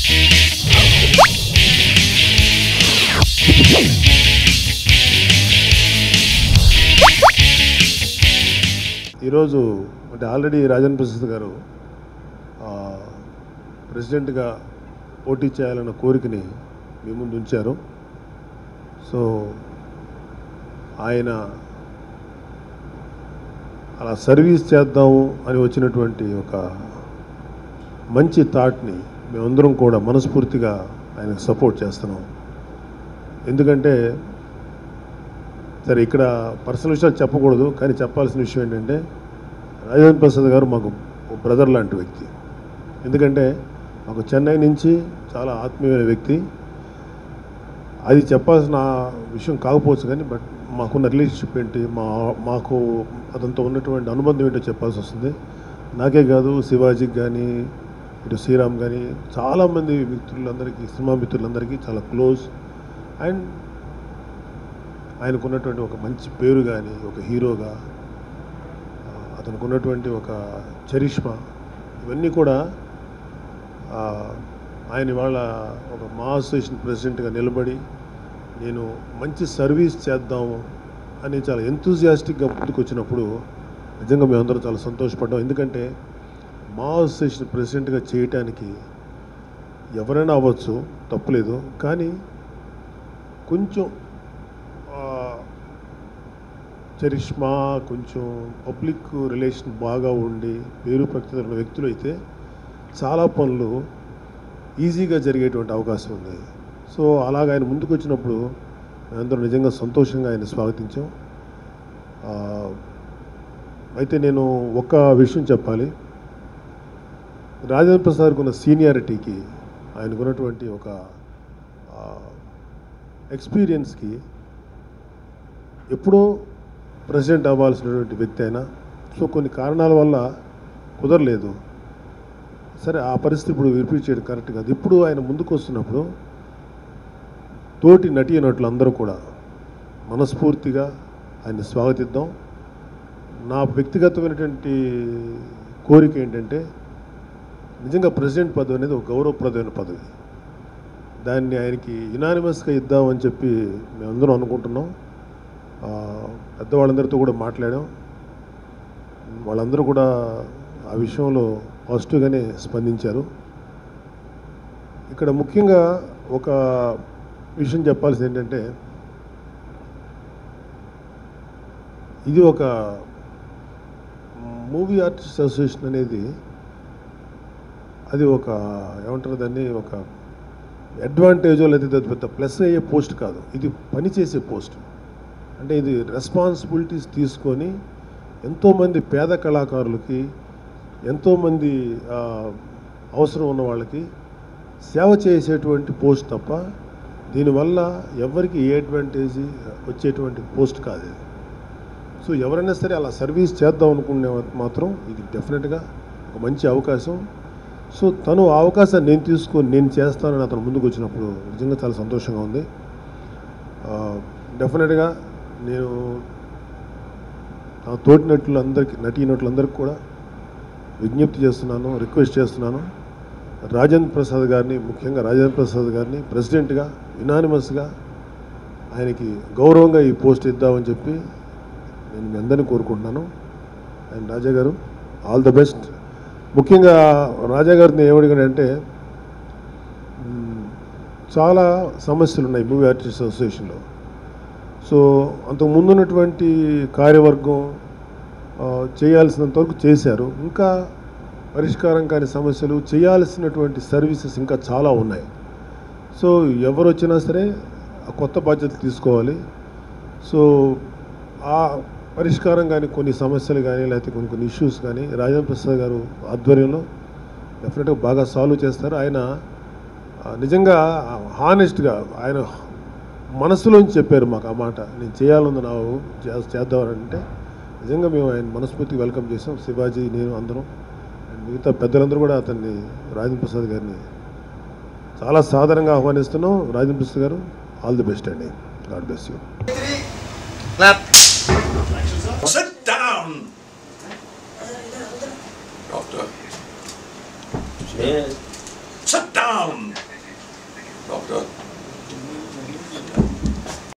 ఈరోజు అంటే ఆల్రెడీ రాజేంద్ర ప్రసాద్ గారు ప్రెసిడెంట్గా పోటీ చేయాలన్న కోరికని మీ ముందు ఉంచారు. సో ఆయన అలా సర్వీస్ చేద్దాము అని వచ్చినటువంటి ఒక మంచి థాట్ని మేమందరం కూడా మనస్ఫూర్తిగా ఆయనకు సపోర్ట్ చేస్తున్నాం. ఎందుకంటే సరే ఇక్కడ పర్సనల్ విషయాలు చెప్పకూడదు, కానీ చెప్పాల్సిన విషయం ఏంటంటే రాజేంద్ర ప్రసాద్ గారు మాకు బ్రదర్ లాంటి వ్యక్తి. ఎందుకంటే మాకు చెన్నై నుంచి చాలా ఆత్మీయమైన వ్యక్తి. అది చెప్పాల్సిన విషయం కాకపోవచ్చు, కానీ బట్ మాకున్న రిలేషన్షిప్ ఏంటి, మాకు అతనితో ఉన్నటువంటి అనుబంధం ఏంటో చెప్పాల్సి వస్తుంది. నాకే కాదు, శివాజీకి కానీ ఇటు శ్రీరామ్ కానీ చాలామంది మిత్రులందరికీ, సినిమా మిత్రులందరికీ చాలా క్లోజ్. అండ్ ఆయనకు ఉన్నటువంటి ఒక మంచి పేరు కానీ, ఒక హీరోగా అతనికి ఉన్నటువంటి ఒక చరిష్మా, ఇవన్నీ కూడా ఆయన ఇవాళ ఒక మా అసోసియేషన్ ప్రెసిడెంట్గా నిలబడి నేను మంచి సర్వీస్ చేద్దాము అని చాలా ఎంతూజియాస్టిక్గా ముందుకు వచ్చినప్పుడు నిజంగా మేమందరం చాలా సంతోషపడ్డాం. ఎందుకంటే మా అసోసియేషన్ ప్రెసిడెంట్గా చేయటానికి ఎవరైనా అవ్వచ్చు, తప్పులేదు. కానీ కొంచెం చరిష్మా, కొంచెం పబ్లిక్ రిలేషన్ బాగా ఉండి పేరు ప్రఖ్యాతులు ఉన్న వ్యక్తులు అయితే చాలా పనులు ఈజీగా జరిగేటువంటి అవకాశం ఉంది. సో అలాగ ఆయన ముందుకు వచ్చినప్పుడు మేమందరం నిజంగా సంతోషంగా ఆయన స్వాగతించాం. అయితే నేను ఒక విషయం చెప్పాలి. రాజేంద్ర ప్రసాద్కి ఉన్న సీనియారిటీకి, ఆయనకున్నటువంటి ఒక ఎక్స్పీరియన్స్కి ఎప్పుడో ప్రెసిడెంట్ అవ్వాల్సినటువంటి వ్యక్తి అయినా సో కొన్ని కారణాల వల్ల కుదరలేదు. సరే, ఆ పరిస్థితి ఇప్పుడు రిపీట్ చేయడం కరెక్ట్ కాదు. ఇప్పుడు ఆయన ముందుకు వస్తున్నప్పుడు తోటి నటీనటులు అందరూ కూడా మనస్ఫూర్తిగా ఆయన స్వాగతిద్దాం. నా వ్యక్తిగతమైనటువంటి కోరిక ఏంటంటే నిజంగా ప్రెసిడెంట్ పదవి అనేది ఒక గౌరవప్రదమైన పదవి. దాన్ని ఆయనకి యునానిమస్గా ఇద్దామని చెప్పి మేమందరం అనుకుంటున్నాం. పెద్దవాళ్ళందరితో కూడా మాట్లాడాం. వాళ్ళందరూ కూడా ఆ విషయంలో పాజిటివ్గానే స్పందించారు. ఇక్కడ ముఖ్యంగా ఒక విషయం చెప్పాల్సింది ఏంటంటే ఇది ఒక మూవీ ఆర్టిస్ట్ అసోసియేషన్ అనేది అది ఒక ఏమంటారు దాన్ని, ఒక అడ్వాంటేజో లేదా పెద్ద ప్లస్ అయ్యే పోస్ట్ కాదు. ఇది పనిచేసే పోస్ట్. అంటే ఇది రెస్పాన్సిబిలిటీస్ తీసుకొని ఎంతోమంది పేద కళాకారులకి, ఎంతోమంది అవసరం ఉన్న వాళ్ళకి సేవ చేసేటువంటి పోస్ట్ తప్ప దీనివల్ల ఎవరికి ఏ అడ్వాంటేజ్ వచ్చేటువంటి పోస్ట్ కాదు. సో ఎవరైనా సరే అలా సర్వీస్ చేద్దాం అనుకునే మాత్రం ఇది డెఫినెట్గా ఒక మంచి అవకాశం. సో తను ఆ అవకాశాన్ని నేను తీసుకొని నేను చేస్తానని అతను ముందుకు వచ్చినప్పుడు నిజంగా చాలా సంతోషంగా ఉంది. డెఫినెట్గా నేను నా తోటి నటీనటులందరికీ కూడా విజ్ఞప్తి చేస్తున్నాను, రిక్వెస్ట్ చేస్తున్నాను. రాజేంద్ర ప్రసాద్ గారిని, ముఖ్యంగా రాజేంద్ర ప్రసాద్ గారిని ప్రెసిడెంట్గా యునానిమస్గా ఆయనకి గౌరవంగా ఈ పోస్ట్ ఇద్దామని చెప్పి నేను మీ అందరినీ కోరుకుంటున్నాను. అండ్ రాజా గారు, ఆల్ ద బెస్ట్. ముఖ్యంగా రాజా గారిని ఏమడిగాడంటే చాలా సమస్యలు ఉన్నాయి మూవీ ఆర్టిస్ట్ అసోసియేషన్లో. సో అంతకు ముందున్నటువంటి కార్యవర్గం చేయాల్సినంత వరకు చేశారు. ఇంకా పరిష్కారం కాని సమస్యలు, చేయాల్సినటువంటి సర్వీసెస్ ఇంకా చాలా ఉన్నాయి. సో ఎవరు వచ్చినా సరే కొత్త బాధ్యతలు తీసుకోవాలి. సో ఆ పరిష్కారం కానీ, కొన్ని సమస్యలు కానీ, లేకపోతే కొన్ని ఇష్యూస్ కానీ రాజేంద్ర ప్రసాద్ గారు ఆధ్వర్యంలో డెఫినెట్గా బాగా సాల్వ్ చేస్తారు. ఆయన నిజంగా హానెస్ట్గా ఆయన మనసులోంచి చెప్పారు మాకు ఆ మాట. నేను చేయాలని నాకు చేద్దామనంటే నిజంగా మేము ఆయన మనస్ఫూర్తిగా వెల్కమ్ చేసాం. శివాజీ, నేను, అందరం, అండ్ మిగతా పెద్దలందరూ కూడా అతన్ని, రాజేంద్ర ప్రసాద్ గారిని చాలా సాధారణంగా ఆహ్వానిస్తున్నాం. రాజేంద్ర ప్రసాద్ గారు, ఆల్ ది బెస్ట్ అండి. God bless you. Sit down, doctor. Sit down. Sure.